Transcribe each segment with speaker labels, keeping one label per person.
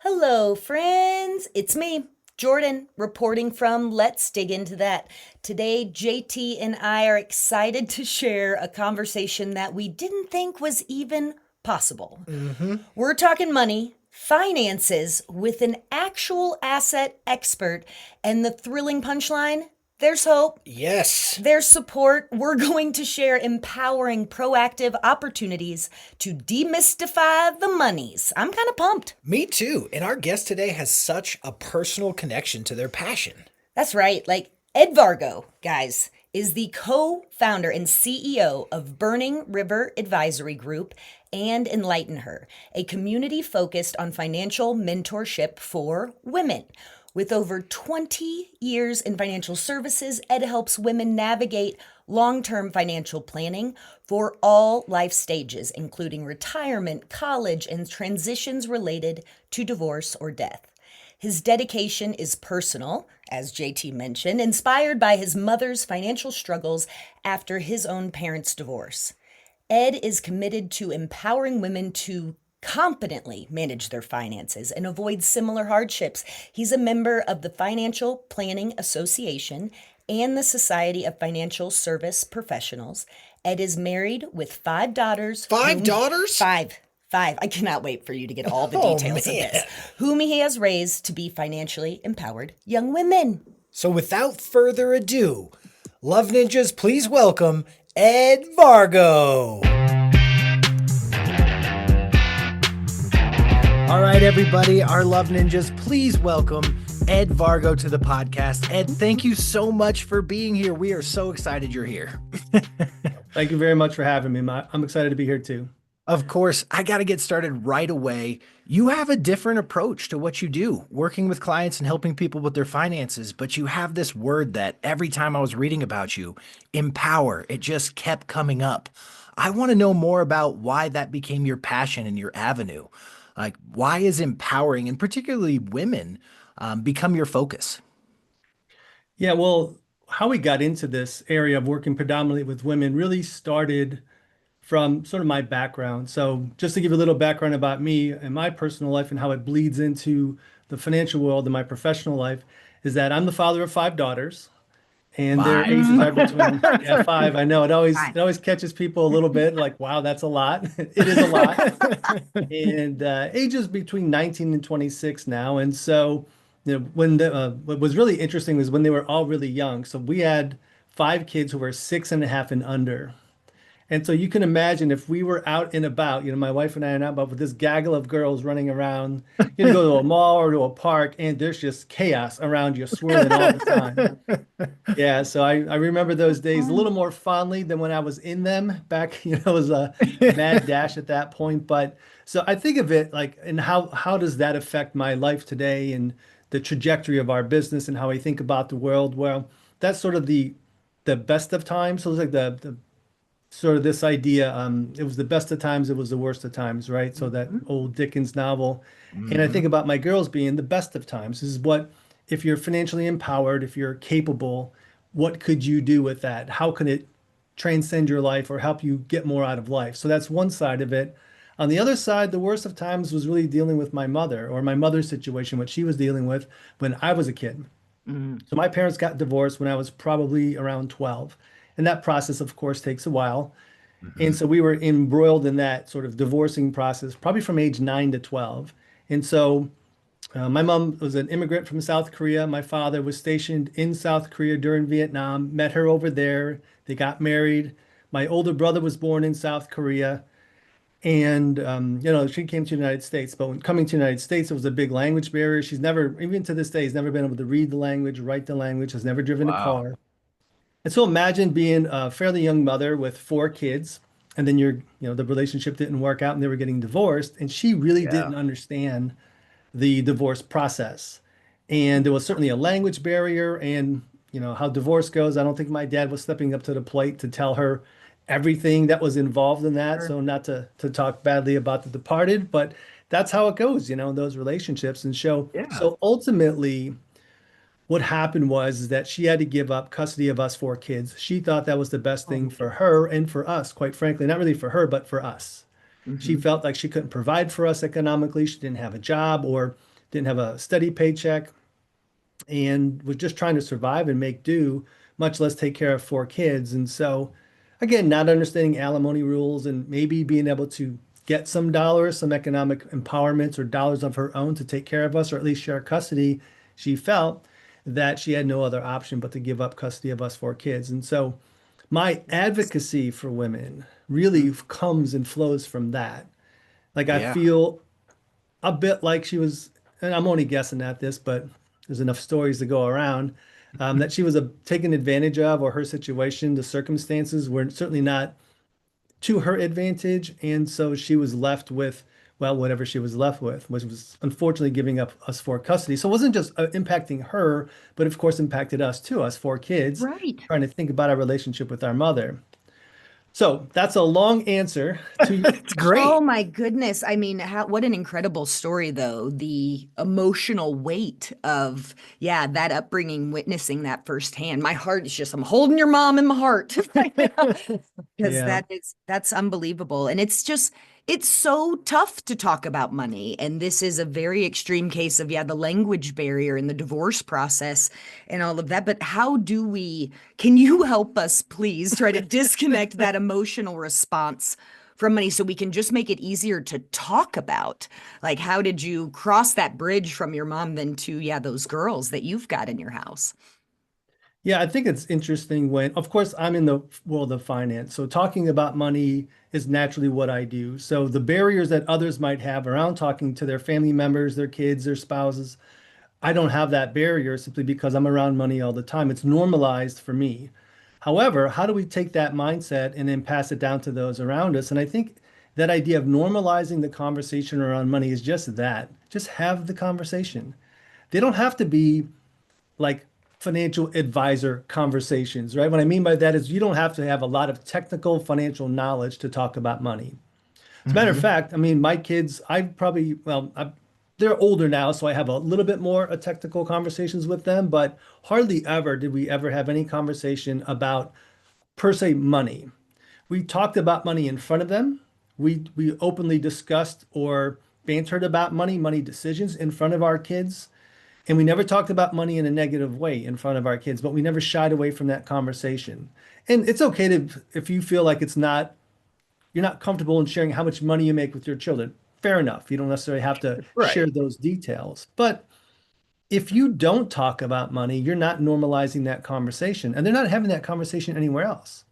Speaker 1: Hello, friends. It's me, Jordan, reporting from Let's Dig Into That. Today, JT and I are excited to share a conversation that we didn't think was even possible. We're talking money, finances with an actual asset expert, and the thrilling punchline there's hope.
Speaker 2: Yes.
Speaker 1: There's support. We're going to share empowering, proactive opportunities to demystify the monies. I'm kind of pumped.
Speaker 2: Me too. And our guest today has such a personal connection to their passion.
Speaker 1: That's right. Like Ed Vargo, guys, is the co founder and CEO of Burning River Advisory Group and EnlightenHer, a community focused on financial mentorship for women. With over 20 years in financial services, Ed helps women navigate long term financial planning for all life stages, including retirement, college, and transitions related to divorce or death. His dedication is personal, as JT mentioned, inspired by his mother's financial struggles after his own parents' divorce. Ed is committed to empowering women to competently manage their finances and avoid similar hardships. He's a member of the Financial Planning Association and the Society of Financial Service Professionals. Ed is married with 5 daughters.
Speaker 2: Five daughters?
Speaker 1: Five. Five. I cannot wait for you to get all the
Speaker 2: Oh,
Speaker 1: details of
Speaker 2: man.
Speaker 1: this. Whom he has raised to be financially empowered young women.
Speaker 2: So without further ado, Love Ninjas, please welcome Ed Vargo. All right, everybody, our Love Ninjas, please welcome Ed Vargo to the podcast. Ed, thank you so much for being here. We are so excited you're here.
Speaker 3: Thank you very much for having me. I'm excited to be here too.
Speaker 2: Of course, I got to get started right away. You have a different approach to what you do, working with clients and helping people with their finances, but you have this word that every time I was reading about you, empower, it just kept coming up. I want to know more about why that became your passion and your avenue. Like, why is empowering, and particularly women, become your focus?
Speaker 3: Yeah, well, how we got into this area of working predominantly with women really started from sort of my background. So, just to give you a little background about me and my personal life and how it bleeds into the financial world and my professional life, is that I'm the father of 5 daughters. And their ages are between five. I know it always catches people a little bit like, wow, that's a lot. It is a lot. And ages between 19 and 26 now. And so, when what was really interesting was when they were all really young. So we had 5 kids who were 6.5 and under. And so you can imagine if we were out and about, my wife and I are out about with this gaggle of girls running around, go to a mall or to a park, and there's just chaos around you, swirling all the time. Yeah, so I remember those days a little more fondly than when I was in them back, it was a mad dash at that point. But so I think of it like, and how does that affect my life today and the trajectory of our business and how I think about the world? Well, that's sort of the best of times. So it's like the sort of this idea, it was the best of times, it was the worst of times, right? So that old Dickens novel. And I think about my girls being the best of times. This is what, if you're financially empowered, if you're capable, what could you do with that? How can it transcend your life or help you get more out of life? So that's one side of it. On the other side, the worst of times was really dealing with my mother or my mother's situation, what she was dealing with when I was a kid. So my parents got divorced when I was probably around 12. And that process, of course, takes a while. And so we were embroiled in that sort of divorcing process, probably from age 9 to 12. And so my mom was an immigrant from South Korea. My father was stationed in South Korea during Vietnam, met her over there. They got married. My older brother was born in South Korea. And, she came to the United States. But when coming to the United States, it was a big language barrier. She's never, even to this day, has never been able to read the language, write the language, has never driven a
Speaker 2: Wow.
Speaker 3: car. And so imagine being a fairly young mother with 4 kids, and then the relationship didn't work out and they were getting divorced. And she really
Speaker 2: Yeah.
Speaker 3: didn't understand the divorce process. And there was certainly a language barrier and, how divorce goes. I don't think my dad was stepping up to the plate to tell her everything that was involved in that. So not to talk badly about the departed, but that's how it goes, in those relationships. And
Speaker 2: Yeah.
Speaker 3: so ultimately, what happened was that she had to give up custody of us 4 kids. She thought that was the best thing for her and for us, quite frankly, not really for her, but for us. She felt like she couldn't provide for us economically. She didn't have a job, or didn't have a steady paycheck, and was just trying to survive and make do, much less take care of four kids. And so, again, not understanding alimony rules and maybe being able to get some dollars, some economic empowerment or dollars of her own to take care of us or at least share custody, she felt that she had no other option but to give up custody of us four kids. And so, my advocacy for women really comes and flows from that. Like, I
Speaker 2: Yeah.
Speaker 3: feel a bit like she was, and I'm only guessing at this, but there's enough stories to go around, that she was taken advantage of, or her situation, the circumstances were certainly not to her advantage. And so she was left with, well, whatever she was left with, which was unfortunately giving up us for custody. So it wasn't just impacting her, but of course impacted us too, us four kids,
Speaker 1: Right.
Speaker 3: trying to think about our relationship with our mother. So that's a long answer to your
Speaker 2: It's
Speaker 1: Oh
Speaker 2: great.
Speaker 1: my goodness. I mean, what an incredible story, though. The emotional weight of, yeah, that upbringing, witnessing that firsthand. My heart is just, I'm holding your mom in my heart right now because
Speaker 3: Yeah.
Speaker 1: that's unbelievable. And it's just, it's so tough to talk about money. And this is a very extreme case of, yeah, the language barrier and the divorce process and all of that. But how do we, can you help us, please, try to disconnect that emotional response from money so we can just make it easier to talk about? Like, how did you cross that bridge from your mom then to, yeah, those girls that you've got in your house?
Speaker 3: Yeah, I think it's interesting when, of course, I'm in the world of finance. So talking about money is naturally what I do. So the barriers that others might have around talking to their family members, their kids, their spouses, I don't have that barrier simply because I'm around money all the time. It's normalized for me. However, how do we take that mindset and then pass it down to those around us? And I think that idea of normalizing the conversation around money is just that. Just have the conversation. They don't have to be like financial advisor conversations, right? What I mean by that is you don't have to have a lot of technical financial knowledge to talk about money. As a matter of
Speaker 2: Hmm.
Speaker 3: fact, I mean, my kids, I probably, they're older now, so I have a little bit more technical conversations with them, but hardly ever did we ever have any conversation about per se money. We talked about money in front of them. We openly discussed or bantered about money, money decisions in front of our kids. And we never talked about money in a negative way in front of our kids, but we never shied away from that conversation. And it's okay to, if you feel like you're not comfortable in sharing how much money you make with your children, fair enough. You don't necessarily have to share
Speaker 2: Right.
Speaker 3: those details. But if you don't talk about money, you're not normalizing that conversation, and they're not having that conversation anywhere else.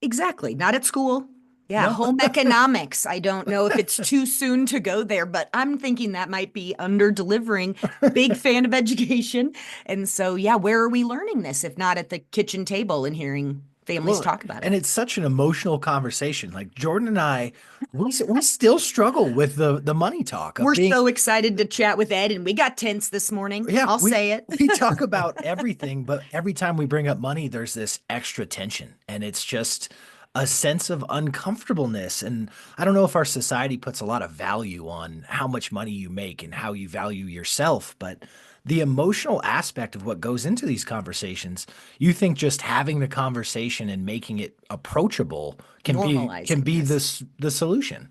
Speaker 1: Exactly. Not at school. Yeah,
Speaker 3: No.
Speaker 1: home economics. I don't know if it's too soon to go there, but I'm thinking that might be under delivering. Big fan of education. And so, yeah, where are we learning this if not at the kitchen table and hearing families
Speaker 2: Well,
Speaker 1: talk about
Speaker 2: and
Speaker 1: it?
Speaker 2: it's such an emotional conversation. Like Jordan and I, we still struggle with the money talk of
Speaker 1: We're
Speaker 2: being.
Speaker 1: so excited to chat with Ed, and we got tense this morning.
Speaker 2: Yeah,
Speaker 1: I'll
Speaker 2: we
Speaker 1: say it.
Speaker 2: we talk about everything, but every time we bring up money, there's this extra tension, and it's just a sense of uncomfortableness. And I don't know if our society puts a lot of value on how much money you make and how you value yourself, but the emotional aspect of what goes into these conversations, you think just having the conversation and making it approachable can
Speaker 1: Normalizing
Speaker 2: be
Speaker 1: this.
Speaker 2: the solution.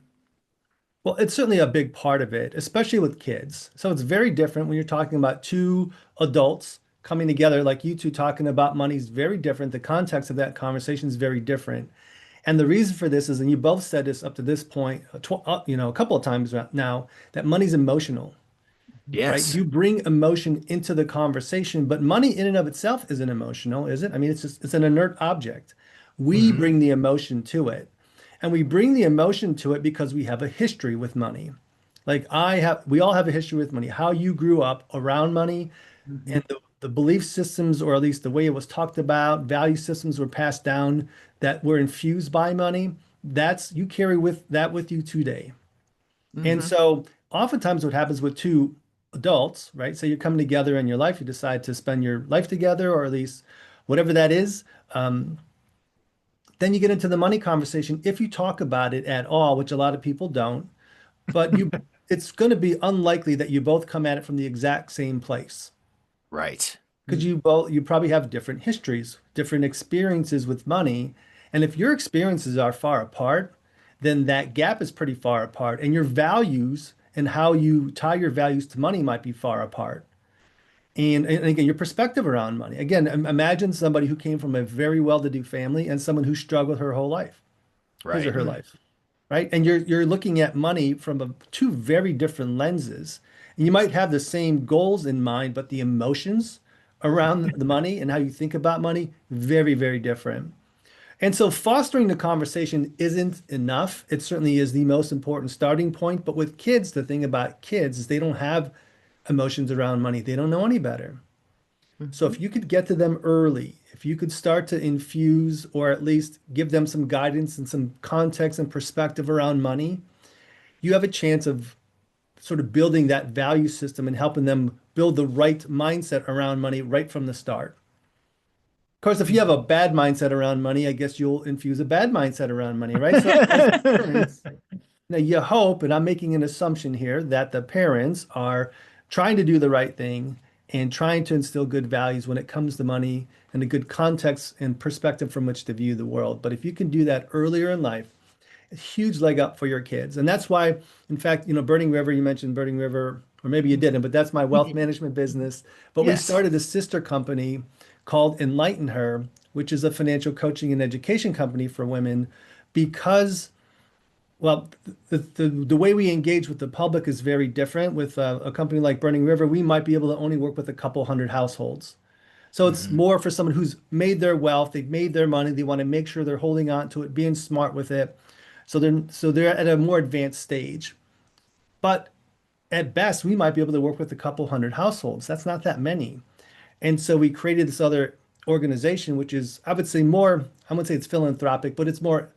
Speaker 3: Well, it's certainly a big part of it, especially with kids. So it's very different when you're talking about two adults coming together, like you two talking about money is very different. The context of that conversation is very different. And the reason for this is, and you both said this up to this point, a couple of times now, that money's emotional, right?
Speaker 2: Yes.
Speaker 3: You bring emotion into the conversation, but money in and of itself isn't emotional, is it? I mean, it's an inert object. We
Speaker 2: Hmm.
Speaker 3: bring the emotion to it. And we bring the emotion to it because we have a history with money. We all have a history with money. How you grew up around money and the belief systems, or at least the way it was talked about, value systems were passed down that were infused by money. That's you carry with that with you today. And
Speaker 1: Hmm.
Speaker 3: so oftentimes what happens with two adults, right? So you're coming together in your life, you decide to spend your life together, or at least whatever that is. Then you get into the money conversation if you talk about it at all, which a lot of people don't. But it's going to be unlikely that you both come at it from the exact same place
Speaker 2: Right.
Speaker 3: because you probably have different histories, different experiences with money. And if your experiences are far apart, then that gap is pretty far apart, and your values and how you tie your values to money might be far apart. And again, your perspective around money. Again, imagine somebody who came from a very well-to-do family and someone who struggled her whole life, his or
Speaker 2: Right.
Speaker 3: her life, right? And you're looking at money from two very different lenses. And you might have the same goals in mind, but the emotions around the money and how you think about money, very, very different. And so fostering the conversation isn't enough. It certainly is the most important starting point. But with kids, the thing about kids is they don't have emotions around money. They don't know any better. So
Speaker 1: Mhm.
Speaker 3: if you could get to them early, if you could start to infuse or at least give them some guidance and some context and perspective around money, you have a chance of sort of building that value system and helping them build the right mindset around money right from the start. Of course, if you have a bad mindset around money, I guess you'll infuse a bad mindset around money, right? So as parents, now you hope, and I'm making an assumption here, that the parents are trying to do the right thing and trying to instill good values when it comes to money and a good context and perspective from which to view the world. But if you can do that earlier in life, a huge leg up for your kids. And that's why, in fact, Burning River, you mentioned Burning River, or maybe you didn't, but that's my
Speaker 1: We
Speaker 3: wealth
Speaker 1: did.
Speaker 3: management business. But we
Speaker 2: Yes.
Speaker 3: started a sister company called EnlightenHer, which is a financial coaching and education company for women because well, the way we engage with the public is very different. With a company like Burning River, we might be able to only work with a couple hundred households. So it's
Speaker 2: Hmm.
Speaker 3: more for someone who's made their wealth, they've made their money, they want to make sure they're holding on to it, being smart with it. So they're at a more advanced stage. But at best, we might be able to work with a couple hundred households. That's not that many. And so we created this other organization, which is, I would say, more, I wouldn't say it's philanthropic, but it's more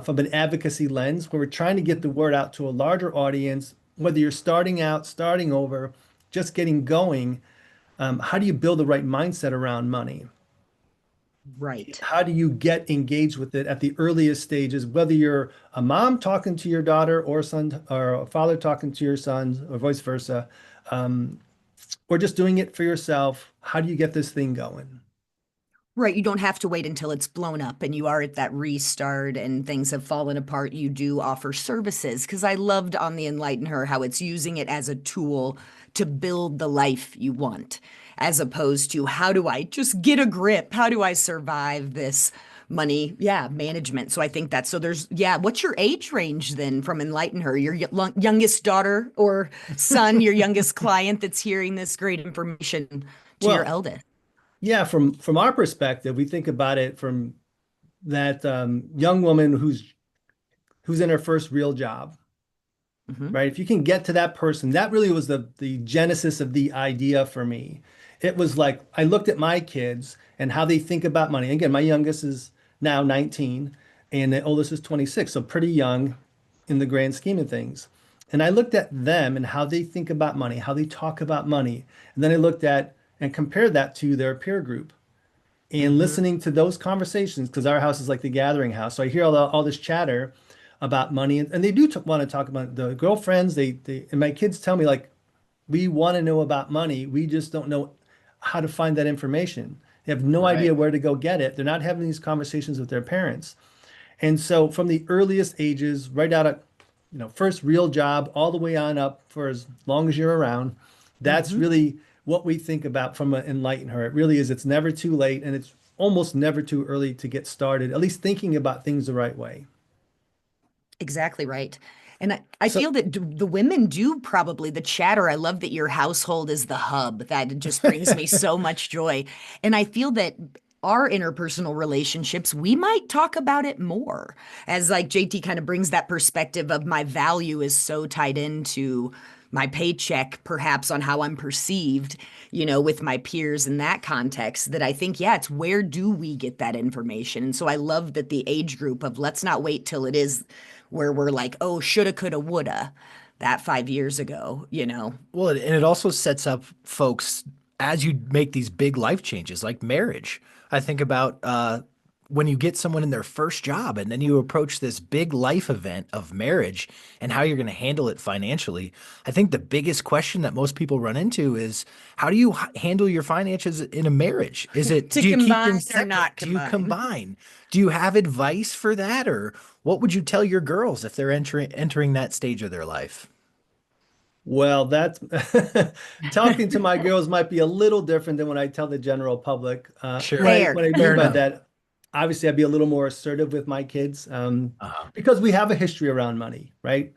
Speaker 3: from an advocacy lens where we're trying to get the word out to a larger audience, whether you're starting out, starting over, just getting going. How do you build the right mindset around money?
Speaker 1: Right.
Speaker 3: How do you get engaged with it at the earliest stages, whether you're a mom talking to your daughter or son, or a father talking to your son, or vice versa, um, or just doing it for yourself? How do you get this thing going?
Speaker 1: Right. You don't have to wait until it's blown up and you are at that restart and things have fallen apart. You do offer services because I loved on the Enlighten Her how it's using it as a tool to build the life you want, as opposed to how do I just get a grip? How do I survive this money? Yeah, management. So I think that's so there's, yeah, what's your age range then from Enlighten Her? Your youngest daughter or son, your youngest client that's hearing this great information to your
Speaker 3: Well,
Speaker 1: eldest?
Speaker 3: yeah, from our perspective, we think about it from that young woman who's in her first real job,
Speaker 1: Mhm.
Speaker 3: right? If you can get to that person, that really was the genesis of the idea for me. It was like I looked at my kids and how they think about money. Again, my youngest is now 19 and the oldest is 26, so pretty young in the grand scheme of things. And I looked at them and how they think about money, how they talk about money. And then I looked at and compared that to their peer group and
Speaker 1: Mhm.
Speaker 3: listening to those conversations because our house is like the gathering house. So I hear all this chatter about money, and they do want to talk about the girlfriends. They and my kids tell me like we want to know about money. We just don't know how to find that information. They have no
Speaker 2: Right.
Speaker 3: idea where to go get it. They're not having these conversations with their parents. And so from the earliest ages, right out of, first real job all the way on up for as long as you're around, that's
Speaker 1: Mhm.
Speaker 3: really what we think about from an Enlighten Her. It really is. It's never too late and it's almost never too early to get started, at least thinking about things the right way.
Speaker 1: Exactly right. And I
Speaker 2: So
Speaker 1: feel that the women do probably the chatter. I love that your household is the hub. That just brings me so much joy. And I feel that our interpersonal relationships, we might talk about it more as like JT kind of brings that perspective of my value is so tied into my paycheck, perhaps on how I'm perceived, with my peers in that context, that I think, yeah, it's where do we get that information? And so I love that the age group of let's not wait till it is where we're like, oh, shoulda, coulda, woulda, that 5 years ago.
Speaker 2: Well, and it also sets up folks as you make these big life changes, like marriage. I think about when you get someone in their first job and then you approach this big life event of marriage and how you're going to handle it financially. I think the biggest question that most people run into is how do you handle your finances in a marriage? Is it,
Speaker 1: To
Speaker 2: do you keep them
Speaker 1: combine or
Speaker 2: separate?
Speaker 1: not
Speaker 2: Do you
Speaker 1: combine.
Speaker 2: combine? Do you have advice for that? Or what would you tell your girls if they're entering that stage of their life?
Speaker 3: Well, that's talking to my girls might be a little different than when I tell the general public.
Speaker 2: Sure.
Speaker 1: Fair.
Speaker 3: What I mean
Speaker 2: Fair
Speaker 3: by
Speaker 2: enough.
Speaker 3: that, obviously, I'd be a little more assertive with my kids,
Speaker 2: Uh-huh.
Speaker 3: because we have a history around money, right?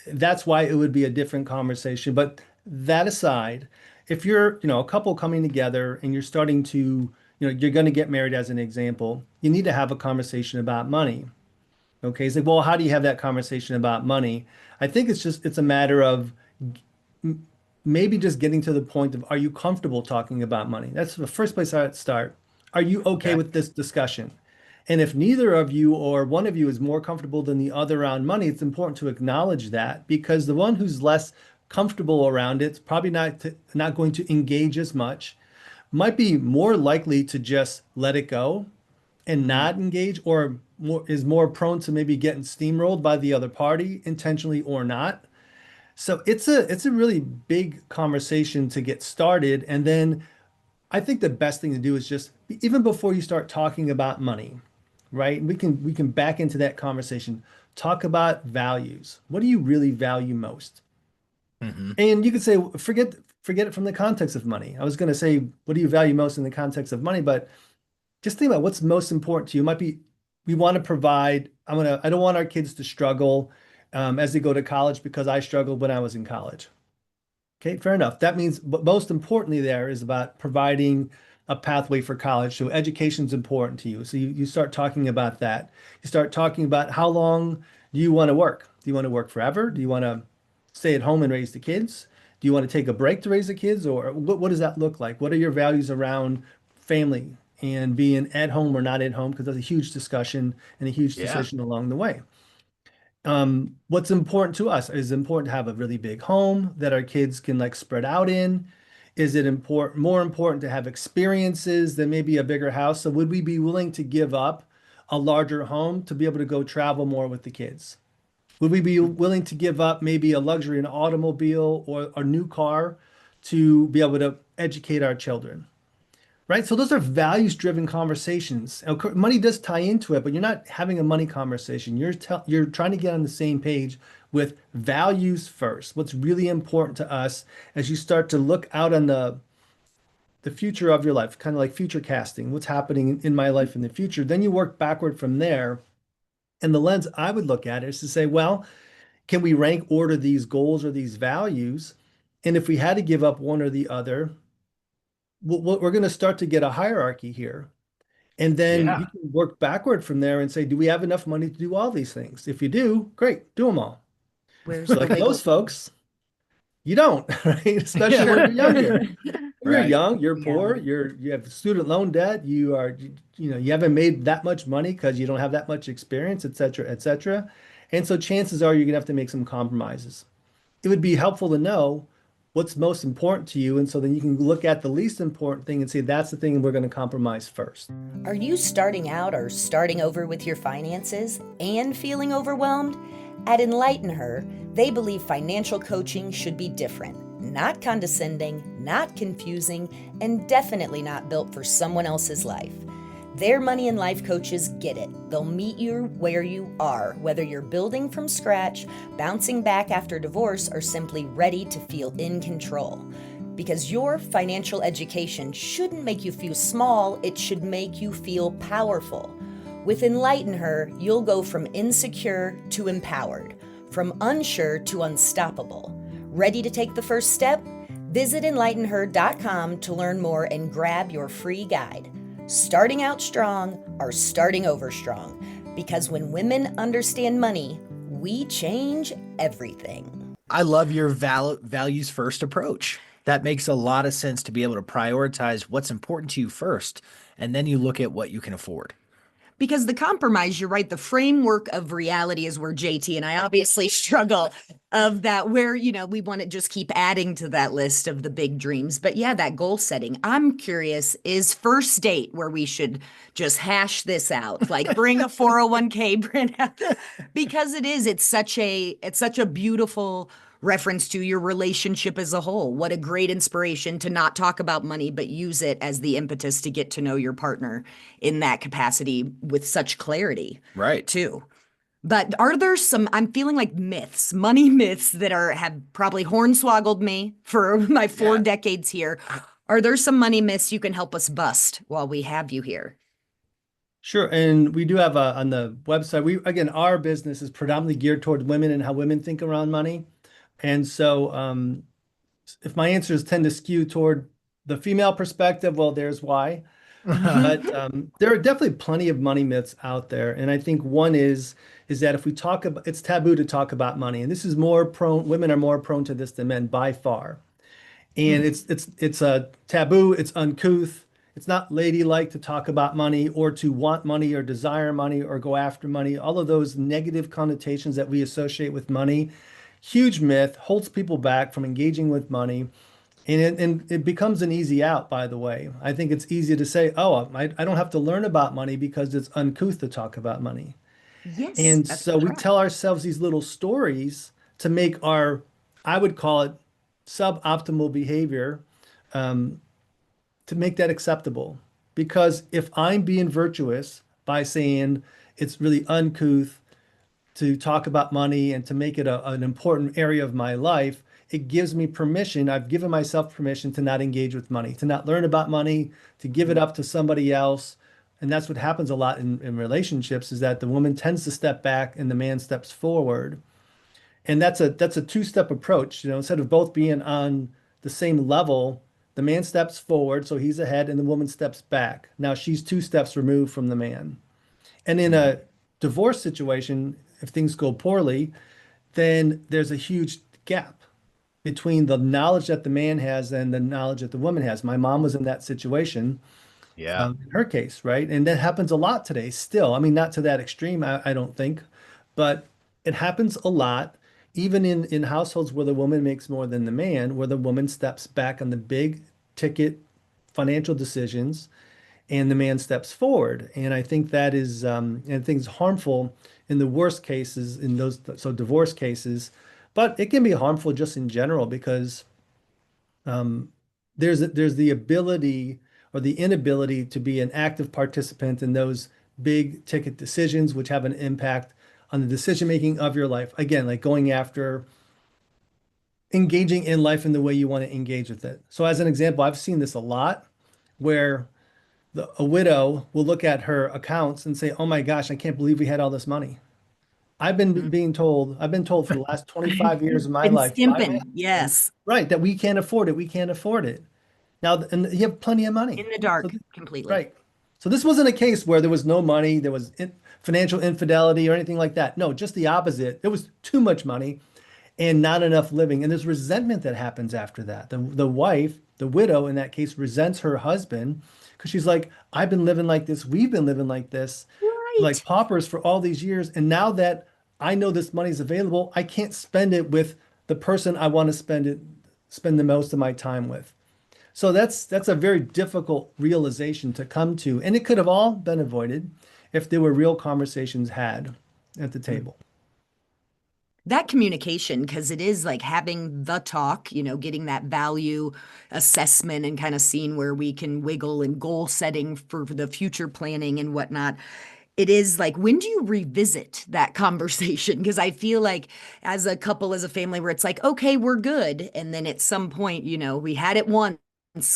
Speaker 3: That's why it would be a different conversation. But that aside, if you're, a couple coming together and you're starting to, you're going to get married as an example, you need to have a conversation about money. Okay, it's like, well, how do you have that conversation about money? I think it's a matter of maybe just getting to the point of, are you comfortable talking about money? That's the first place I'd start. Are you okay
Speaker 2: Okay.
Speaker 3: with this discussion? And if neither of you or one of you is more comfortable than the other around money, it's important to acknowledge that, because the one who's less comfortable around it's probably not going to engage as much, might be more likely to just let it go and
Speaker 2: Mm.
Speaker 3: not engage, or more prone to maybe getting steamrolled by the other party, intentionally or not. So it's a really big conversation to get started. And then I think the best thing to do is just, even before you start talking about money, right? We can back into that conversation. Talk about values. What do you really value most?
Speaker 2: Hmm.
Speaker 3: And you could say, forget it from the context of money. I was going to say, what do you value most in the context of money? But just think about what's most important to you. It might be, we want to provide, I don't want our kids to struggle as they go to college because I struggled when I was in college. Okay, fair enough. That means, but most importantly, there is about providing a pathway for college. So education is important to you. So you start talking about that. You start talking about, how long do you want to work? Do you want to work forever? Do you want to stay at home and raise the kids? Do you want to take a break to raise the kids? Or what does that look like? What are your values around family and being at home or not at home? Because that's a huge discussion and a huge
Speaker 2: Yeah.
Speaker 3: decision along the way. What's important to us? Is it important to have a really big home that our kids can like spread out in? Is it more important to have experiences than maybe a bigger house? So would we be willing to give up a larger home to be able to go travel more with the kids? Would we be willing to give up maybe a luxury, an automobile or a new car to be able to educate our children? Right? So those are values-driven conversations. Money does tie into it, but you're not having a money conversation. You're trying to get on the same page with values first. What's really important to us as you start to look out on the future of your life, kind of like future casting, what's happening in my life in the future. Then you work backward from there. And the lens I would look at is to say, well, can we rank order these goals or these values? And if we had to give up one or the other, we're going to start to get a hierarchy here. And then you
Speaker 2: Yeah.
Speaker 3: can work backward from there and say, do we have enough money to do all these things? If you do, great, do them all.
Speaker 1: Where's
Speaker 3: For
Speaker 1: the
Speaker 3: like
Speaker 1: wiggle?
Speaker 3: most folks, you don't, right? Especially when
Speaker 2: Yeah.
Speaker 1: Sure.
Speaker 3: you're younger. When you're
Speaker 2: Right.
Speaker 3: young, you're
Speaker 1: Yeah.
Speaker 3: poor, you have student loan debt, you haven't made that much money because you don't have that much experience, et cetera, et cetera. And so chances are you're gonna have to make some compromises. It would be helpful to know what's most important to you. And so then you can look at the least important thing and say, that's the thing we're going to compromise first.
Speaker 1: Are you starting out or starting over with your finances and feeling overwhelmed? At EnlightenHer, they believe financial coaching should be different, not condescending, not confusing, and definitely not built for someone else's life. Their money and life coaches get it. They'll meet you where you are, whether you're building from scratch, bouncing back after divorce, or simply ready to feel in control. Because your financial education shouldn't make you feel small, it should make you feel powerful. With EnlightenHer, you'll go from insecure to empowered, from unsure to unstoppable. Ready to take the first step? Visit EnlightenHer.com to learn more and grab your free guide. Starting out strong or starting over strong. Because when women understand money, we change everything.
Speaker 2: I love your values first approach. That makes a lot of sense to be able to prioritize what's important to you first, and then you look at what you can afford.
Speaker 1: Because the compromise, you're right, the framework of reality is where JT and I obviously struggle of that, where, we want to just keep adding to that list of the big dreams. But yeah, that goal setting. I'm curious, is first date where we should just hash this out, like bring a 401k, printout, because it's such a beautiful reference to your relationship as a whole. What a great inspiration to not talk about money, but use it as the impetus to get to know your partner in that capacity with such clarity,
Speaker 2: Right.
Speaker 1: too. But are there some, I'm feeling like myths, money myths that have probably hornswoggled me for my four
Speaker 2: Yeah.
Speaker 1: decades here. Are there some money myths you can help us bust while we have you here?
Speaker 3: Sure. And we do have on the website, again, our business is predominantly geared toward women and how women think around money. And so if my answers tend to skew toward the female perspective, well, there's why. But there are definitely plenty of money myths out there. And I think one is that if we talk about, it's taboo to talk about money. And this is more prone, women are more prone to this than men by far. And it's a taboo, it's uncouth. It's not ladylike to talk about money or to want money or desire money or go after money. All of those negative connotations that we associate with money, huge myth, holds people back from engaging with money. And it becomes an easy out, by the way. I think it's easy to say, oh, I don't have to learn about money because it's uncouth to talk about money.
Speaker 1: Yes,
Speaker 3: And
Speaker 1: that's
Speaker 3: so we
Speaker 1: correct.
Speaker 3: tell ourselves these little stories to make our, I would call it suboptimal behavior, to make that acceptable. Because if I'm being virtuous by saying it's really uncouth to talk about money and to make it an important area of my life, it gives me permission. I've given myself permission to not engage with money, to not learn about money, to give it up to somebody else. And that's what happens a lot in relationships is that the woman tends to step back and the man steps forward. And that's a two-step approach. Instead of both being on the same level, the man steps forward, so he's ahead, and the woman steps back. Now she's two steps removed from the man. And in a divorce situation, if things go poorly, then there's a huge gap between the knowledge that the man has and the knowledge that the woman has. My mom was in that situation,
Speaker 2: Yeah.
Speaker 3: in her case, right? And that happens a lot today still. I mean, not to that extreme, I don't think, but it happens a lot, even in households where the woman makes more than the man, where the woman steps back on the big ticket financial decisions and the man steps forward. And I think that is, and I think it's harmful in the worst cases, in those, so divorce cases, but it can be harmful just in general because there's the ability or the inability to be an active participant in those big ticket decisions, which have an impact on the decision making of your life. Again, like going after engaging in life in the way you want to engage with it. So, as an example, I've seen this a lot where a widow will look at her accounts and say, "Oh my gosh, I can't believe we had all this money." I've been told for the last 25 years of my
Speaker 1: Been
Speaker 3: life by
Speaker 1: skimping.
Speaker 3: men,
Speaker 1: Yes.
Speaker 3: right, that we can't afford it. We can't afford it. Now, and you have plenty of
Speaker 1: In
Speaker 3: money.
Speaker 1: the
Speaker 3: So,
Speaker 1: dark, completely.
Speaker 3: right. So this wasn't a case where there was no money, there was financial infidelity or anything like that. No, just the opposite. There was too much money and not enough living. And there's resentment that happens after that. The wife, the widow in that case, resents her husband because she's like, I've been living like this. We've been living like this, like
Speaker 1: Right.
Speaker 3: paupers for all these years. And now that I know this money's available, I can't spend it with the person I want to spend the most of my time with. So that's a very difficult realization to come to, and it could have all been avoided if there were real conversations had at the table.
Speaker 1: That communication, because it is like having the talk, getting that value assessment and kind of seeing where we can wiggle and goal setting for the future planning and whatnot. It is like, when do you revisit that conversation? Because I feel like as a couple, as a family, where it's like, okay, we're good. And then at some point, we had it once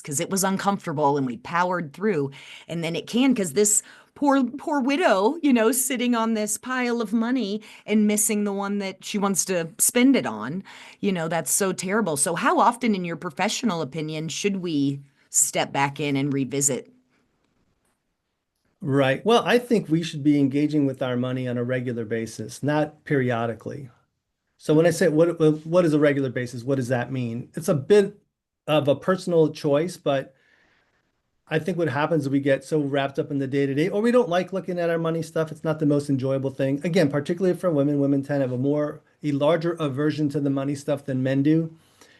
Speaker 1: because it was uncomfortable and we powered through. And then it can, because this poor widow, sitting on this pile of money and missing the one that she wants to spend it on, that's so terrible. So, how often, in your professional opinion, should we step back in and revisit?
Speaker 3: Right. Well, I think we should be engaging with our money on a regular basis, not periodically. So when I say what is a regular basis, what does that mean? It's a bit of a personal choice, but I think what happens is we get so wrapped up in the day to day, or we don't like looking at our money stuff. It's not the most enjoyable thing. Again, particularly for women, women tend to have a larger aversion to the money stuff than men do.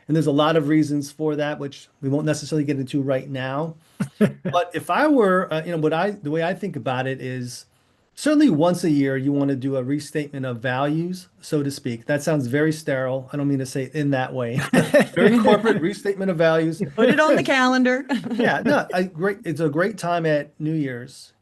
Speaker 3: And there's a lot of reasons for that, which we won't necessarily get into right now. But if I were, the way I think about it is certainly once a year, you want to do a restatement of values, so to speak. That sounds very sterile. I don't mean to say it in that way. Very corporate restatement of values.
Speaker 1: Put it on the calendar.
Speaker 3: Yeah, no, it's a great time at New Year's.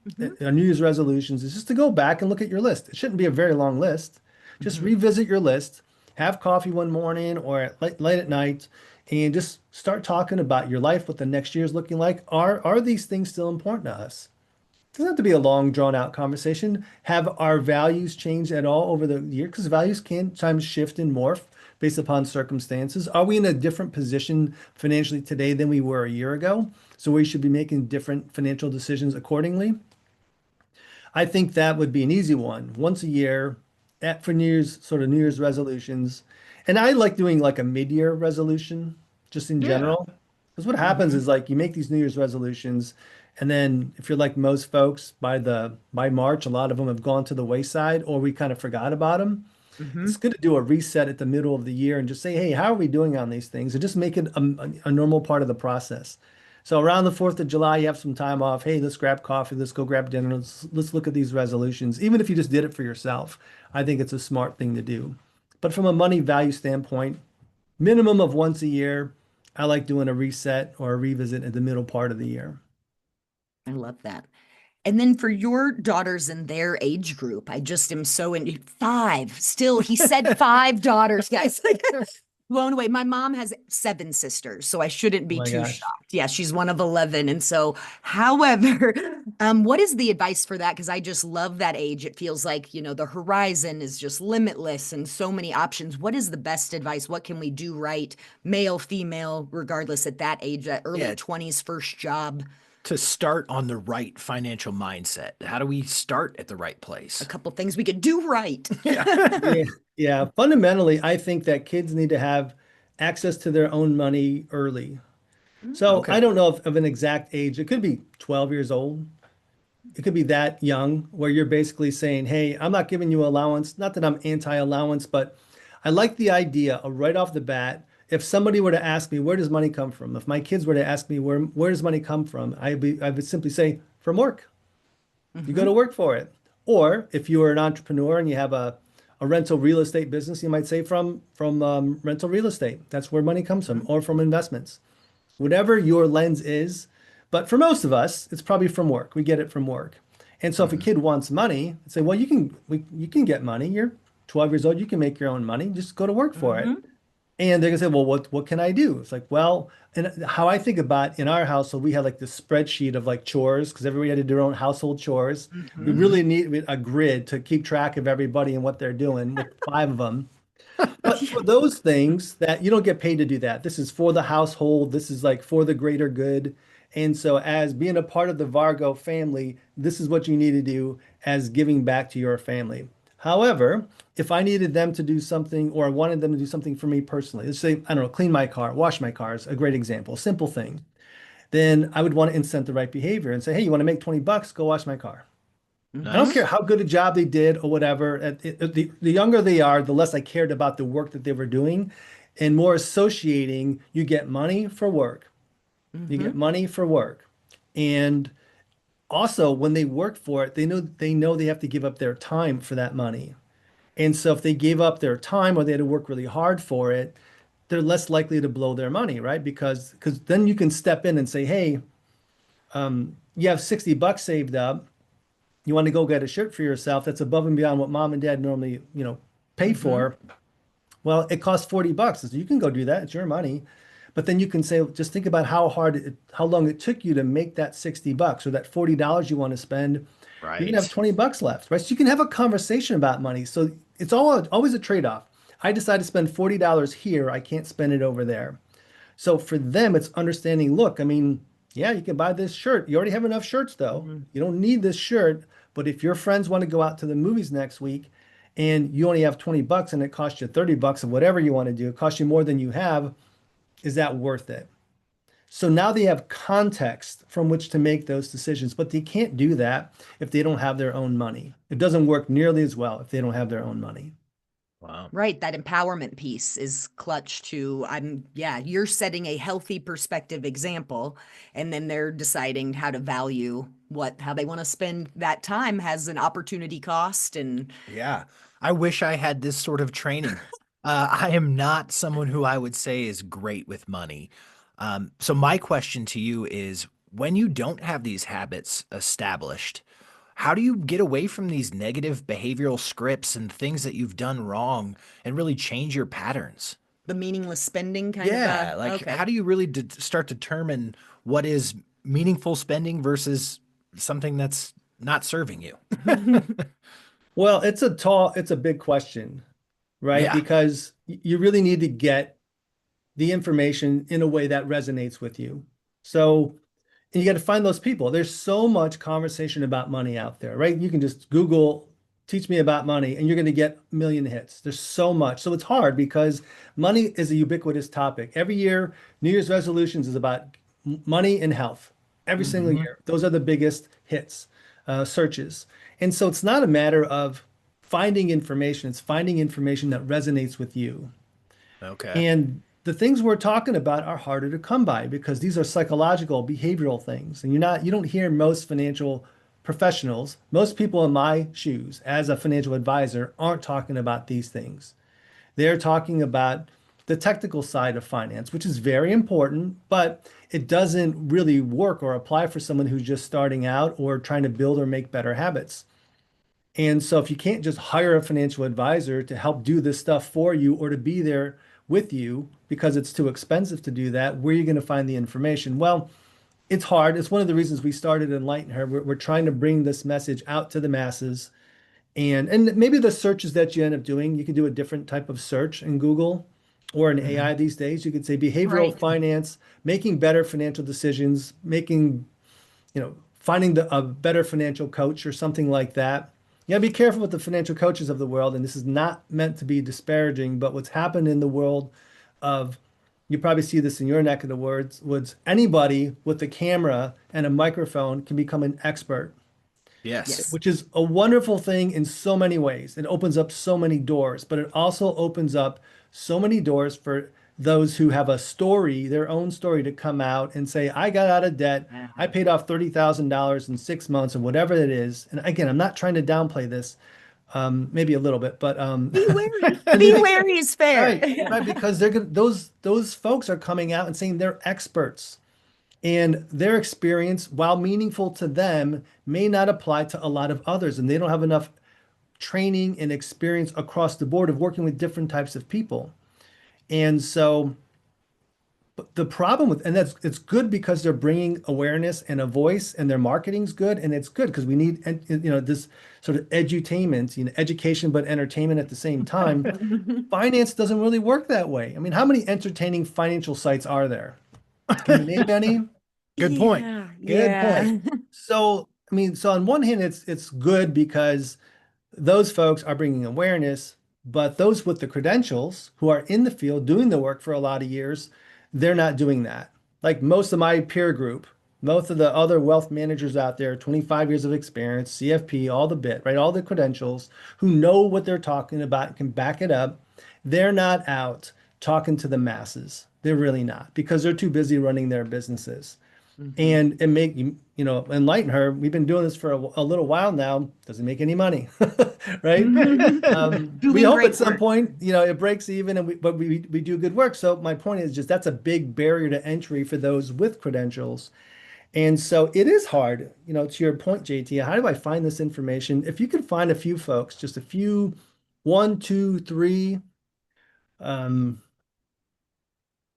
Speaker 1: Mhm.
Speaker 3: New Year's resolutions is just to go back and look at your list. It shouldn't be a very long list. Just
Speaker 1: Mhm.
Speaker 3: revisit your list, have coffee one morning or late at night, and just start talking about your life, what the next year is looking like. Are these things still important to us? It doesn't have to be a long, drawn out conversation. Have our values changed at all over the year? Because values can sometimes shift and morph based upon circumstances. Are we in a different position financially today than we were a year ago? So we should be making different financial decisions accordingly. I think that would be an easy one. Once a year for New Year's, sort of New Year's resolutions. And I like doing like a mid-year resolution just in
Speaker 2: Yeah.
Speaker 3: general. Because what happens
Speaker 1: Mhm.
Speaker 3: is like you make these New Year's resolutions, and then if you're like most folks, by March, a lot of them have gone to the wayside or we kind of forgot about them. It's
Speaker 1: Mhm.
Speaker 3: good to do a reset at the middle of the year and just say, hey, how are we doing on these things? And just make it a normal part of the process. So around the 4th of July, you have some time off. Hey, let's grab coffee. Let's go grab dinner. Let's look at these resolutions. Even if you just did it for yourself, I think it's a smart thing to do. But from a money value standpoint, minimum of once a year, I like doing a reset or a revisit at the middle part of the year.
Speaker 1: I love that. And then for your daughters in their age group, I just am so in five. Still, he said five daughters, guys. Like blown away. My mom has seven sisters, so I shouldn't
Speaker 3: Oh
Speaker 1: be
Speaker 3: my
Speaker 1: too
Speaker 3: gosh.
Speaker 1: shocked. Yeah, she's one of 11. And so, however, what is the advice for that? Because I just love that age. It feels like, the horizon is just limitless and so many options. What is the best advice? What can we do right? Male, female, regardless at that age, that early
Speaker 2: Yeah.
Speaker 1: 20s, first job,
Speaker 2: To start on the right financial mindset. How do we start at the right
Speaker 1: a
Speaker 2: place?
Speaker 1: couple things we could do right.
Speaker 2: Yeah.
Speaker 3: Yeah, yeah. Fundamentally, I think that kids need to have access to their own money early. So I
Speaker 2: Okay.
Speaker 3: don't know of an exact age. It could be 12 years old. It could be that young where you're basically saying, hey, I'm not giving you allowance. Not that I'm anti-allowance, but I like the idea of right off the bat. If somebody were to ask me, where does money come from? If my kids were to ask me, where does money come from? I would simply say, from work. You go to
Speaker 1: Hmm.
Speaker 3: work for it. Or if you are an entrepreneur and you have a rental real estate business, you might say from rental real estate. That's where money comes from, or from investments. Whatever your lens is. But for most of us, it's probably from work. We get it from work. And so if a
Speaker 2: Mhm.
Speaker 3: kid wants money, say, well, you can get money. You're 12 years old. You can make your own money. Just go to work for it.
Speaker 1: Hmm.
Speaker 3: And they're gonna say, well, what can I do? It's like, well, and how I think about in our household, we had like this spreadsheet of like chores because everybody had to do their own household chores. We
Speaker 1: Hmm.
Speaker 2: Mhm.
Speaker 3: really need a grid to keep track of everybody and what they're doing with five of them. But for those things that you don't get paid to do that, this is for the household, this is like for the greater good. And so, as being a part of the Vargo family, this is what you need to do as giving back to your family. However, if I needed them to do something or I wanted them to do something for me personally, let's say, I don't know, clean my car, wash my car is a great example, simple thing, then I would want to incent the right behavior and say, hey, you want to make 20 bucks? Go wash my car. I don't
Speaker 1: Hmm.
Speaker 2: Nice.
Speaker 3: care how good a job they did or whatever. The younger they are, the less I cared about the work that they were doing, and more associating. You get money for work. You get
Speaker 1: Hmm.
Speaker 3: money for work, and also when they work for it, they know they have to give up their time for that money. And so if they gave up their time or they had to work really hard for it, they're less likely to blow their money, right? Because then you can step in and say, hey, you have 60 bucks saved up. You want to go get a shirt for yourself that's above and beyond what mom and dad normally, pay
Speaker 1: Hmm.
Speaker 3: for. Well, it costs 40 bucks. So you can go do that. It's your money. But then you can say, just think about how long it took you to make that 60 bucks or that $40 you want to spend. You're gonna have
Speaker 2: Right.
Speaker 3: 20 bucks left, right? So you can have a conversation about money. So it's always a trade-off. I decide to spend $40 here. I can't spend it over there. So for them, it's understanding, look, I mean, yeah, you can buy this shirt. You already have enough shirts though.
Speaker 1: Hmm.
Speaker 3: You don't need this shirt. But if your friends want to go out to the movies next week and you only have 20 bucks and it costs you 30 bucks of whatever you want to do, it costs you more than you have, is that worth it? So now they have context from which to make those decisions, but they can't do that if they don't have their own money. It doesn't work nearly as well if they don't have their own money.
Speaker 2: Wow.
Speaker 1: Right, that empowerment piece is clutch to yeah, you're setting a healthy perspective example, and then they're deciding how to value how they want to spend that time has an opportunity cost and
Speaker 2: Yeah. I wish I had this sort of training. I am not someone who I would say is great with money. So my question to you is, when you don't have these habits established, how do you get away from these negative behavioral scripts and things that you've done wrong and really change your patterns?
Speaker 1: The meaningless spending kind of
Speaker 2: Yeah, like
Speaker 1: okay.
Speaker 2: how do you really start to determine what is meaningful spending versus something that's not serving you?
Speaker 3: Well, it's a big question, right?
Speaker 2: Yeah.
Speaker 3: Because you really need to get the information in a way that resonates with you. So, and you got to find those people. There's so much conversation about money out there, right? You can just Google, teach me about money, and you're going to get a million hits. There's so much. So it's hard because money is a ubiquitous topic. Every year, New Year's resolutions is about money and health. Every single
Speaker 2: Hmm.
Speaker 3: year. Those are the biggest hits, searches. And so it's not a matter of finding information, it's finding information that resonates with you.
Speaker 2: Okay.
Speaker 3: And the things we're talking about are harder to come by because these are psychological, behavioral things. And you don't hear most financial professionals, most people in my shoes as a financial advisor aren't talking about these things. They're talking about the technical side of finance, which is very important, but it doesn't really work or apply for someone who's just starting out or trying to build or make better habits. And so if you can't just hire a financial advisor to help do this stuff for you or to be there with you because it's too expensive to do that, where are you going to find the information? Well, it's hard. It's one of the reasons we started EnlightenHer. We're trying to bring this message out to the masses. And maybe the searches that you end up doing, you can do a different type of search in Google or in AI
Speaker 2: Hmm.
Speaker 3: these days. You could say behavioral
Speaker 1: Right.
Speaker 3: finance, making better financial decisions, finding a better financial coach or something like that. You gotta be careful with the financial coaches of the world, and this is not meant to be disparaging, but what's happened in the world of, you probably see this in your neck of the woods, anybody with a camera and a microphone can become an expert,
Speaker 2: Yes.
Speaker 1: Yes.
Speaker 3: which is a wonderful thing in so many ways. It opens up so many doors, but it also opens up so many doors for those who have a story, their own story to come out and say, I got out of debt. I paid off $30,000 in 6 months or whatever it is. And again, I'm not trying to downplay this, maybe a little bit, but
Speaker 1: Be wary.
Speaker 3: and
Speaker 1: Be
Speaker 3: they,
Speaker 1: wary is fair.
Speaker 3: right, because those folks are coming out and saying they're experts. And their experience, while meaningful to them, may not apply to a lot of others. And they don't have enough training and experience across the board of working with different types of people. And so the problem with, and that's, it's good because they're bringing awareness and a voice and their marketing's good. And it's good because we need, this sort of edutainment, education, but entertainment at the same time. Finance doesn't really work that way. I mean, how many entertaining financial sites are there? Can you name any?
Speaker 2: Good point.
Speaker 1: Yeah,
Speaker 3: Good point.
Speaker 1: yeah.
Speaker 3: So, I mean, so on one hand, it's good because those folks are bringing awareness, but those with the credentials who are in the field doing the work for a lot of years, they're not doing that. Like most of my peer group, most of the other wealth managers out there, 25 years of experience, CFP, all the bit, right? All the credentials who know what they're talking about and can back it up. They're not out talking to the masses. They're really not because they're too busy running their businesses
Speaker 1: Mhm.
Speaker 3: and make enlighten her. We've been doing this for a little while now. Doesn't make any money, right? We
Speaker 1: Doing
Speaker 3: hope at
Speaker 1: great
Speaker 3: some
Speaker 1: work.
Speaker 3: point, it breaks even, and we do good work. So my point is just that's a big barrier to entry for those with credentials, and so it is hard. To your point, JT, how do I find this information? If you can find a few folks, just a few, one, two, three. Um,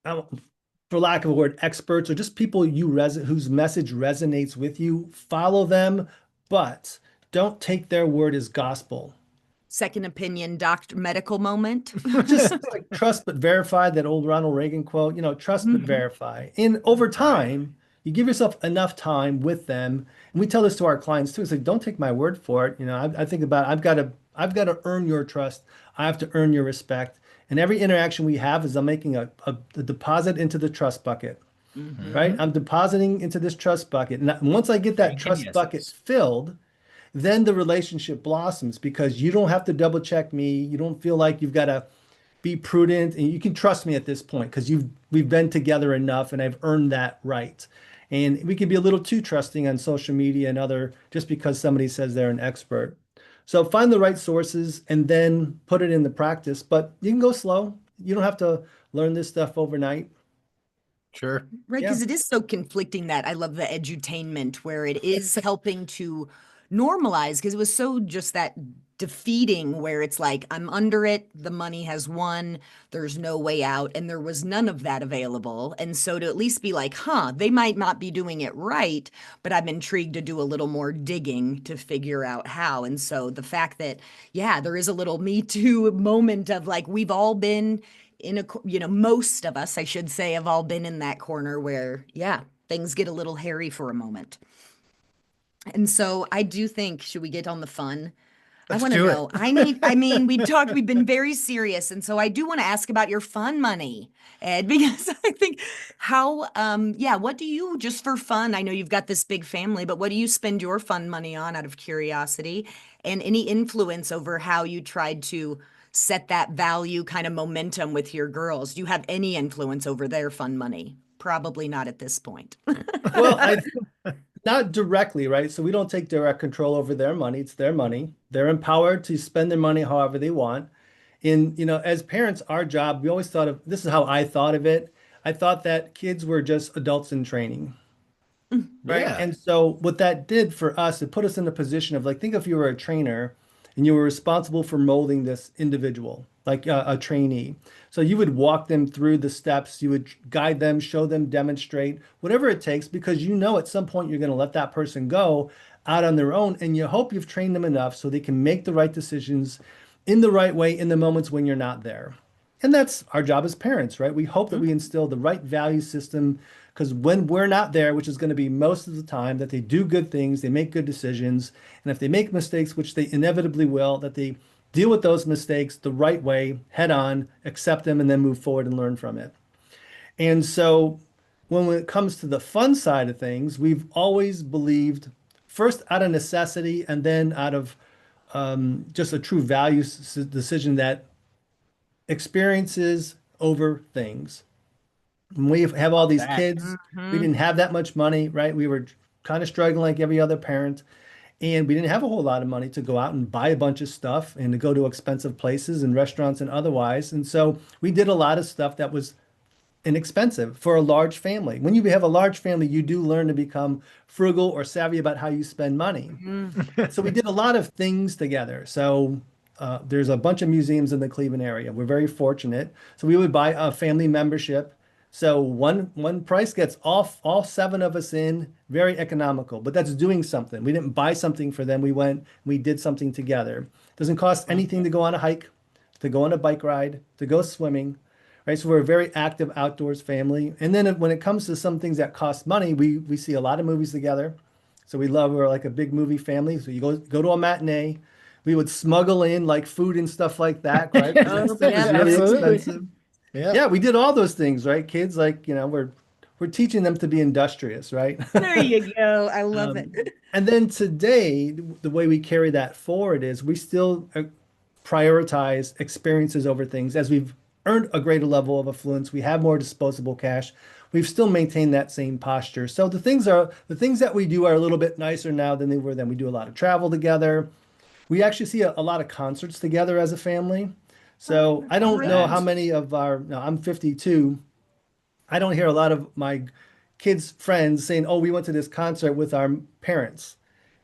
Speaker 3: I for lack of a word, experts or just people whose message resonates with you, follow them, but don't take their word as gospel.
Speaker 1: Second opinion, doctor, medical moment.
Speaker 3: Just like trust but verify, that old Ronald Reagan quote, trust but verify. And over
Speaker 2: Right.
Speaker 3: time, you give yourself enough time with them. And we tell this to our clients too. It's like, don't take my word for it. I think about I've got to earn your trust. I have to earn your respect. And every interaction we have is I'm making a deposit into the trust bucket,
Speaker 1: Mhm.
Speaker 3: right?
Speaker 2: Hmm.
Speaker 3: I'm depositing into this trust bucket. And once I get that
Speaker 2: Banking
Speaker 3: trust bucket
Speaker 2: yeses.
Speaker 3: filled, then the relationship blossoms because you don't have to double check me. You don't feel like you've got to be prudent, and you can trust me at this point because we've been together enough and I've earned that right. And we can be a little too trusting on social media and other just because somebody says they're an expert. So find the right sources and then put it into practice, but you can go slow. You don't have to learn this stuff overnight.
Speaker 2: Sure.
Speaker 1: Right,
Speaker 3: Yeah.
Speaker 1: because it is so conflicting that I love the edutainment where it is helping to normalize because it was so just that defeating where it's like I'm under it, the money has won, there's no way out, and there was none of that available. And so to at least be like, huh, they might not be doing it right, but I'm intrigued to do a little more digging to figure out how. And so the fact that, yeah, there is a little Me Too moment of like we've all been in a most of us I should say have all been in that corner where yeah things get a little hairy for a moment. And so I do think, should we get on the fun? I
Speaker 2: Let's
Speaker 1: want to
Speaker 2: do it.
Speaker 1: know. I mean, we've been very serious. And so I do want to ask about your fun money, Ed, because I think yeah, what do you, just for fun? I know you've got this big family, but what do you spend your fun money on out of curiosity? And any influence over how you tried to set that value kind of momentum with your girls? Do you have any influence over their fun money? Probably not at this point.
Speaker 3: Well, I not directly, right? So we don't take direct control over their money. It's their money. They're empowered to spend their money however they want. And, as parents, our job, we always thought of this is how I thought of it. I thought that kids were just adults in training, right?
Speaker 2: Yeah.
Speaker 3: And so what that did for us, it put us in a position of like, think if you were a trainer and you were responsible for molding this individual, like a trainee. So you would walk them through the steps, you would guide them, show them, demonstrate, whatever it takes, because at some point you're going to let that person go out on their own, and you hope you've trained them enough so they can make the right decisions in the right way in the moments when you're not there. And that's our job as parents, right? We hope that we instill the right value system because when we're not there, which is going to be most of the time, that they do good things, they make good decisions. And if they make mistakes, which they inevitably will, that they deal with those mistakes the right way, head on, accept them, and then move forward and learn from it. And so when it comes to the fun side of things, we've always believed first out of necessity and then out of just a true value decision that experiences over things. When we have all these
Speaker 2: That.
Speaker 3: kids, we
Speaker 1: Mhm.
Speaker 3: didn't have that much money, right? We were kind of struggling like every other parent, and we didn't have a whole lot of money to go out and buy a bunch of stuff and to go to expensive places and restaurants and otherwise. And so we did a lot of stuff that was inexpensive for a large family. When you have a large family, you do learn to become frugal or savvy about how you spend money.
Speaker 1: Mhm.
Speaker 3: So we did a lot of things together. So there's a bunch of museums in the Cleveland area. We're very fortunate. So we would buy a family membership. So one price gets all seven of us in, very economical. But that's doing something. We didn't buy something for them. We did something together. Doesn't cost anything to go on a hike, to go on a bike ride, to go swimming, right? So we're a very active outdoors family. And then when it comes to some things that cost money, we see a lot of movies together. So we're like a big movie family. So you go to a matinee. We would smuggle in like food and stuff like that, right? Because that
Speaker 1: Oh,
Speaker 3: stuff is
Speaker 1: yeah,
Speaker 3: really
Speaker 2: Absolutely.
Speaker 3: expensive.
Speaker 2: Yeah.
Speaker 3: Yeah, we did all those things, right? Kids, like, we're teaching them to be industrious, right?
Speaker 1: there you go. I love it.
Speaker 3: And then today, the way we carry that forward is we still prioritize experiences over things. As we've earned a greater level of affluence, we have more disposable cash. We've still maintained that same posture. So the things that we do are a little bit nicer now than they were then. We do a lot of travel together. We actually see a lot of concerts together as a family. So I don't know how
Speaker 2: Nice.
Speaker 3: many of our, no, I'm 52. I don't hear a lot of my kids' friends saying, "Oh, we went to this concert with our parents."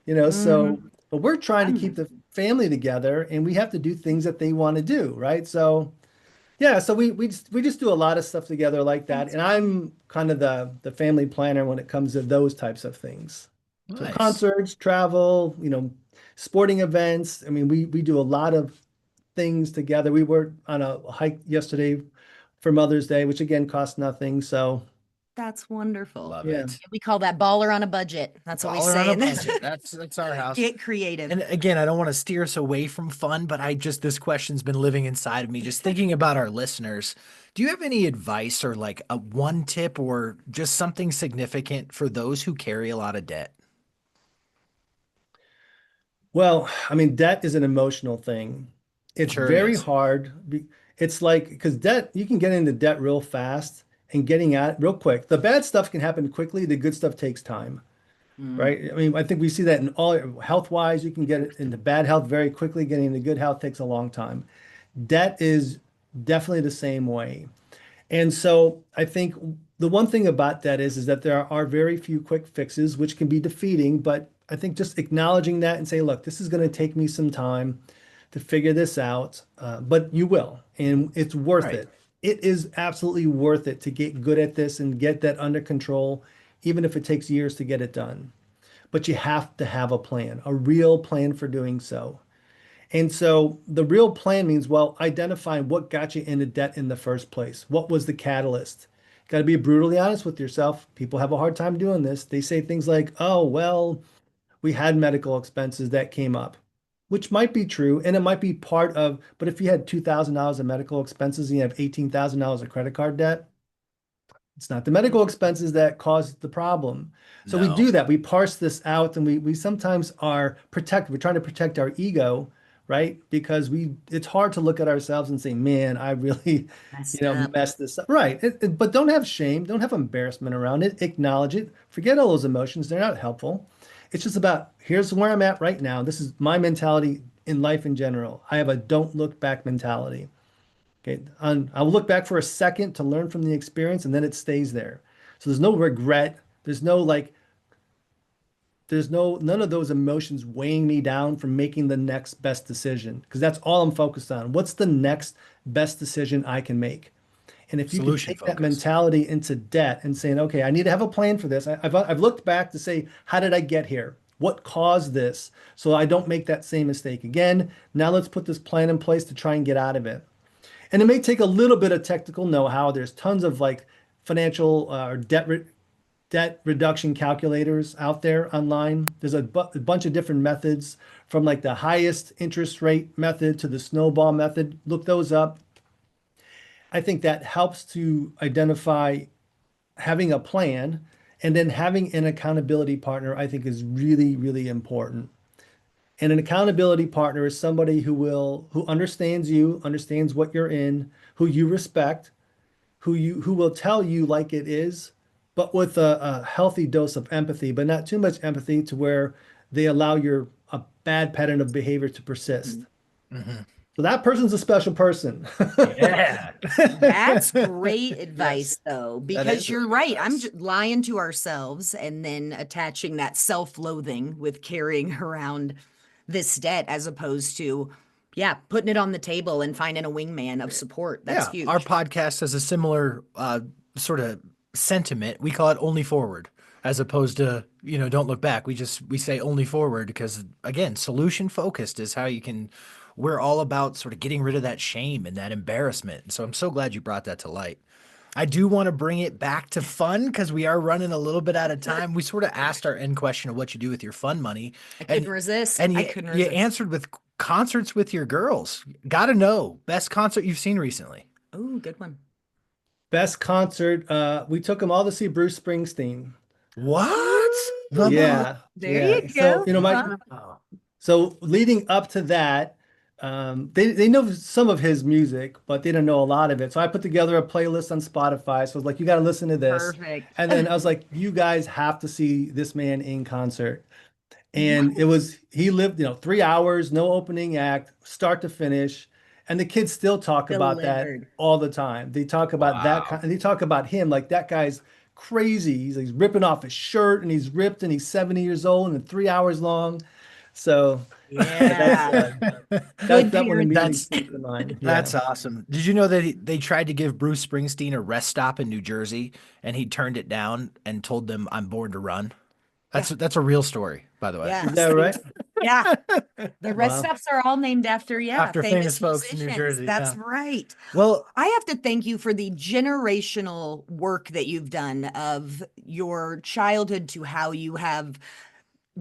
Speaker 3: So
Speaker 1: Mhm.
Speaker 3: but we're trying to keep the family together and we have to do things that they want to do, right? So yeah, so we just do a lot of stuff together like that.
Speaker 1: That's
Speaker 3: And I'm kind of the family planner when it comes to those types of things. So
Speaker 2: Nice.
Speaker 3: concerts, travel, sporting events. I mean, we do a lot of things together. We were on a hike yesterday for Mother's Day, which again cost nothing. So
Speaker 1: That's wonderful.
Speaker 2: Love
Speaker 3: yeah.
Speaker 2: it.
Speaker 1: We call that baller on a budget. That's what we
Speaker 2: Baller on
Speaker 1: say
Speaker 2: a
Speaker 1: in this.
Speaker 2: budget. That's our house.
Speaker 1: Get creative.
Speaker 2: And again, I don't want to steer us away from fun, but this question's been living inside of me, just thinking about our listeners. Do you have any advice or like a one tip or just something significant for those who carry a lot of debt?
Speaker 3: Well, I mean, debt is an emotional thing. It's
Speaker 2: Sure
Speaker 3: very
Speaker 2: is.
Speaker 3: hard. It's like, because debt, you can get into debt real fast and getting out real quick. The bad stuff can happen quickly. The good stuff takes time,
Speaker 1: Mm.
Speaker 3: right? I mean, I think we see that in all health wise, you can get into bad health very quickly. Getting into good health takes a long time. Debt is definitely the same way. And so I think the one thing about that is that there are very few quick fixes, which can be defeating. But I think just acknowledging that and say, look, this is going to take me some time to figure this out, but you will, and it's worth
Speaker 2: Right.
Speaker 3: it. It is absolutely worth it to get good at this and get that under control, even if it takes years to get it done. But you have to have a plan, a real plan for doing so. And so the real plan means, well, identifying what got you into debt in the first place. What was the catalyst? Got to be brutally honest with yourself. People have a hard time doing this. They say things like, oh, well, we had medical expenses that came up, which might be true. And it might be part of, but if you had $2,000 of medical expenses and you have $18,000 of credit card debt, it's not the medical expenses that caused the problem. So we
Speaker 2: No.
Speaker 3: do that. We parse this out, and we sometimes are protect. We're trying to protect our ego, right? Because it's hard to look at ourselves and say, "Man, I really,
Speaker 1: Messed up.
Speaker 3: messed this up." Right. But don't have shame. Don't have embarrassment around it. Acknowledge it. Forget all those emotions. They're not helpful. It's just about here's where I'm at right now. This is my mentality in life in general. I have a don't look back mentality. Okay, I'll look back for a second to learn from the experience, and then it stays there. So there's no regret. There's no like, there's none of those emotions weighing me down from making the next best decision because that's all I'm focused on. What's the next best decision I can make? And if you can
Speaker 2: Solution
Speaker 3: take that
Speaker 2: focused.
Speaker 3: mentality into debt and saying, okay, I need to have a plan for this. I've looked back to say, how did I get here? What caused this? So I don't make that same mistake again. Now let's put this plan in place to try and get out of it. And it may take a little bit of technical know-how. There's tons of like financial or debt reduction calculators out there online. There's a bunch of different methods from like the highest interest rate method to the snowball method. Look those up. I think that helps to identify having a plan, and then having an accountability partner, I think is really, really important. And an accountability partner is somebody who understands you, understands what you're in, who you respect, who will tell you like it is, but with a healthy dose of empathy, but not too much empathy to where they allow a bad pattern of behavior to persist.
Speaker 2: Mhm.
Speaker 3: So that person's a special person.
Speaker 2: Yeah.
Speaker 1: That's great
Speaker 2: Yes,
Speaker 1: advice, though,
Speaker 2: that
Speaker 1: because
Speaker 2: is
Speaker 1: you're
Speaker 2: really
Speaker 1: right. I'm
Speaker 2: nice.
Speaker 1: just lying to ourselves and then attaching that self-loathing with carrying around this debt as opposed to, yeah, putting it on the table and finding a wingman of support. That's
Speaker 2: Yeah, our
Speaker 1: huge.
Speaker 2: podcast has a similar sort of sentiment. We call it only forward as opposed to, don't look back. We say only forward because again, solution focused is how you can we're all about sort of getting rid of that shame and that embarrassment. And so I'm so glad you brought that to light. I do want to bring it back to fun because we are running a little bit out of time. We sort of asked our end question of what you do with your fun money,
Speaker 1: I couldn't
Speaker 2: and
Speaker 1: resist.
Speaker 2: and
Speaker 1: I
Speaker 2: you,
Speaker 1: couldn't
Speaker 2: you
Speaker 1: resist.
Speaker 2: answered with concerts with your girls. Got to know best concert you've seen recently.
Speaker 1: Oh, good one.
Speaker 3: Best concert. We took them all to see Bruce Springsteen.
Speaker 2: What?
Speaker 3: Yeah,
Speaker 1: There you
Speaker 3: yeah. So,
Speaker 1: go. Huh?
Speaker 2: Wow.
Speaker 3: so leading up to that, they know some of his music, but they don't know a lot of it. So I put together a playlist on Spotify. So I was like, you got to listen to this.
Speaker 1: Perfect.
Speaker 3: And then I was like, you guys have to see this man in concert. And
Speaker 1: What?
Speaker 3: he lived, 3 hours, no opening act, start to finish. And the kids still talk about that
Speaker 1: Delivered.
Speaker 3: all the time. They talk about that
Speaker 2: Wow.
Speaker 3: and they talk about him like that guy's crazy. He's ripping off his shirt and he's ripped and he's 70 years old and 3 hours long. So that's
Speaker 1: Yeah. Good
Speaker 3: that one immediately
Speaker 1: parenting.
Speaker 2: That's
Speaker 3: springs to mind. Yeah.
Speaker 2: that's awesome. Did you know that they tried to give Bruce Springsteen a rest stop in New Jersey and he turned it down and told them I'm born to run?
Speaker 1: Yeah.
Speaker 2: That's a real story, by the way.
Speaker 1: Yeah.
Speaker 3: Is that right?
Speaker 1: Yeah. The rest
Speaker 3: Wow.
Speaker 1: stops are all named after, yeah,
Speaker 2: After famous
Speaker 1: famous
Speaker 2: folks in New
Speaker 1: musicians.
Speaker 2: Jersey.
Speaker 1: That's
Speaker 2: Yeah.
Speaker 1: right.
Speaker 2: Well,
Speaker 1: I have to thank you for the generational work that you've done of your childhood to how you have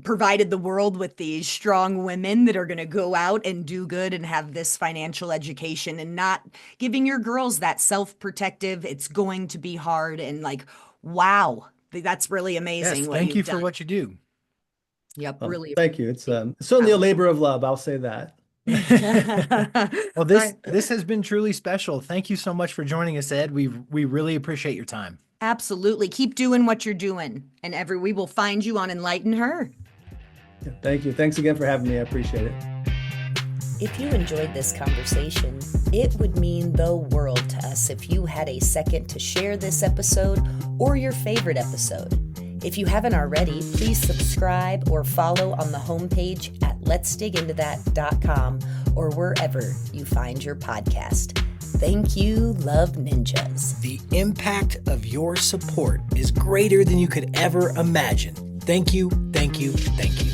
Speaker 1: provided the world with these strong women that are going to go out and do good and have this financial education and not giving your girls that self-protective, it's going to be hard and like, wow, that's really
Speaker 2: yes,
Speaker 1: amazing what
Speaker 2: thank you
Speaker 1: you've
Speaker 2: for
Speaker 1: done.
Speaker 2: what you do.
Speaker 1: Yep,
Speaker 3: Well,
Speaker 1: really
Speaker 3: thank you. It's certainly a
Speaker 1: proud.
Speaker 3: labor of love. I'll say that.
Speaker 2: Well,
Speaker 1: Right.
Speaker 2: this has been truly special. Thank you so much for joining us, Ed. We really appreciate your time.
Speaker 1: Absolutely. Keep doing what you're doing. And we will find you on Enlighten Her.
Speaker 3: Thank you. Thanks again for having me. I appreciate it.
Speaker 1: If you enjoyed this conversation, it would mean the world to us if you had a second to share this episode or your favorite episode. If you haven't already, please subscribe or follow on the homepage at letsdigintoThat.com or wherever you find your podcast. Thank you, Love Ninjas.
Speaker 2: The impact of your support is greater than you could ever imagine. Thank you, thank you, thank you.